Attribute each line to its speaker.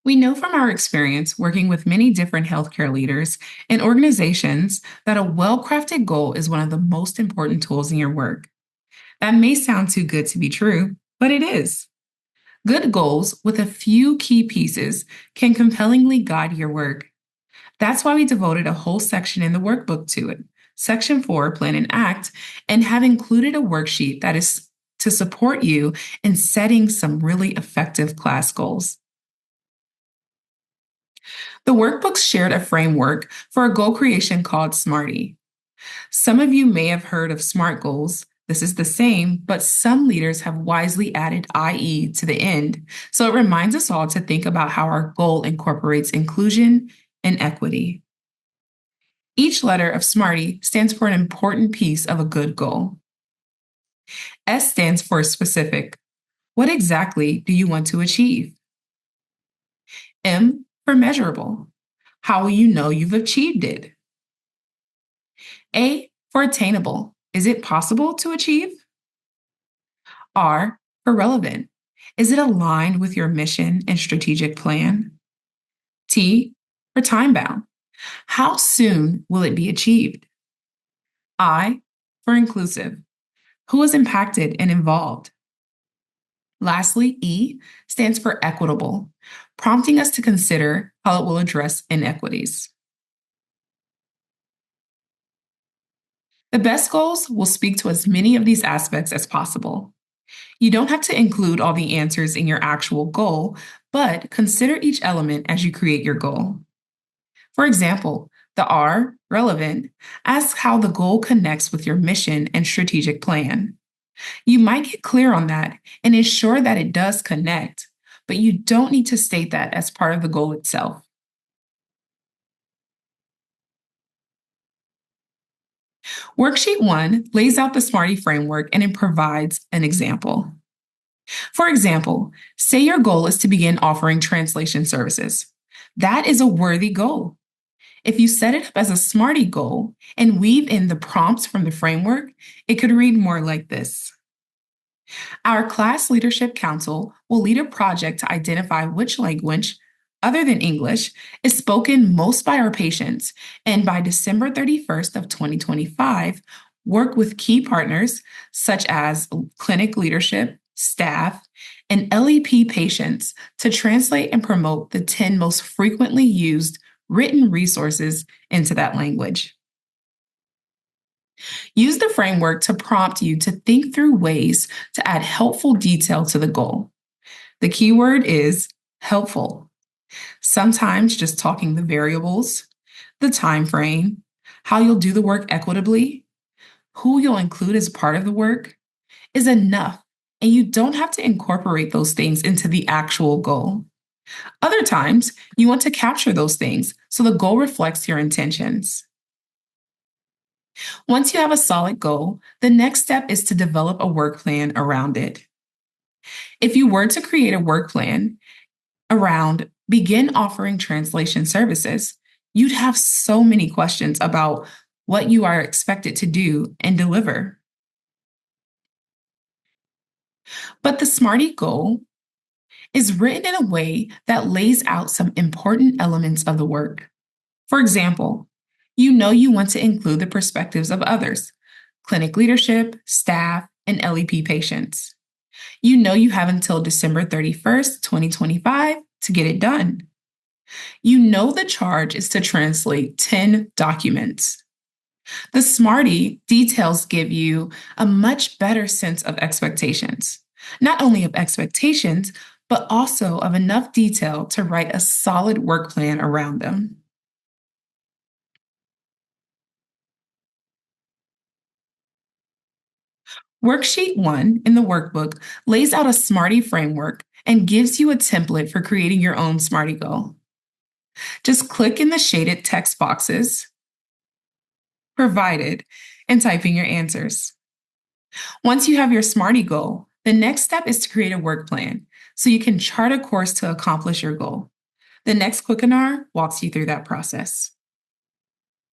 Speaker 1: We know from our experience working with many different healthcare leaders and organizations that a well crafted goal is one of the most important tools in your work. That may sound too good to be true, but it is. Good goals with a few key pieces can compellingly guide your work. That's why we devoted a whole section in the workbook to it. Section 4, Plan and Act, and have included a worksheet that is to support you in setting some really effective class goals. The workbooks shared a framework for a goal creation called SMARTY. Some of you may have heard of SMART goals. This is the same, but some leaders have wisely added IE to the end, so it reminds us all to think about how our goal incorporates inclusion and equity. Each letter of SMARTY stands for an important piece of a good goal. S stands for specific. What exactly do you want to achieve? M for measurable. How will you know you've achieved it? A for attainable. Is it possible to achieve? R for relevant. Is it aligned with your mission and strategic plan? T for time bound. How soon will it be achieved? I for inclusive. Who is impacted and involved? Lastly, E stands for equitable, prompting us to consider how it will address inequities. The best goals will speak to as many of these aspects as possible. You don't have to include all the answers in your actual goal, but consider each element as you create your goal. For example, the R, relevant, asks how the goal connects with your mission and strategic plan. You might get clear on that and ensure that it does connect, but you don't need to state that as part of the goal itself. Worksheet 1 lays out the SMARTY framework and it provides an example. For example, say your goal is to begin offering translation services. That is a worthy goal. If you set it up as a SMARTY goal and weave in the prompts from the framework, it could read more like this. Our class leadership council will lead a project to identify which language, other than English, is spoken most by our patients, and by December 31st of 2025, work with key partners such as clinic leadership, staff, and LEP patients to translate and promote the 10 most frequently used written resources into that language. Use the framework to prompt you to think through ways to add helpful detail to the goal. The key word is helpful. Sometimes just talking the variables, the time frame, how you'll do the work equitably, who you'll include as part of the work is enough, and you don't have to incorporate those things into the actual goal. Other times, you want to capture those things so the goal reflects your intentions. Once you have a solid goal, the next step is to develop a work plan around it. If you were to create a work plan around begin offering translation services, you'd have so many questions about what you are expected to do and deliver. But the SMARTY goal is written in a way that lays out some important elements of the work. For example, you know you want to include the perspectives of others, clinic leadership, staff, and LEP patients. You know you have until December 31st, 2025 to get it done. You know the charge is to translate 10 documents. The SMARTY details give you a much better sense of expectations, not only of expectations, but also of enough detail to write a solid work plan around them. Worksheet 1 in the workbook lays out a SMARTY framework and gives you a template for creating your own SMARTY goal. Just click in the shaded text boxes provided and type in your answers. Once you have your SMARTY goal, the next step is to create a work plan so you can chart a course to accomplish your goal. The next Quickinar walks you through that process.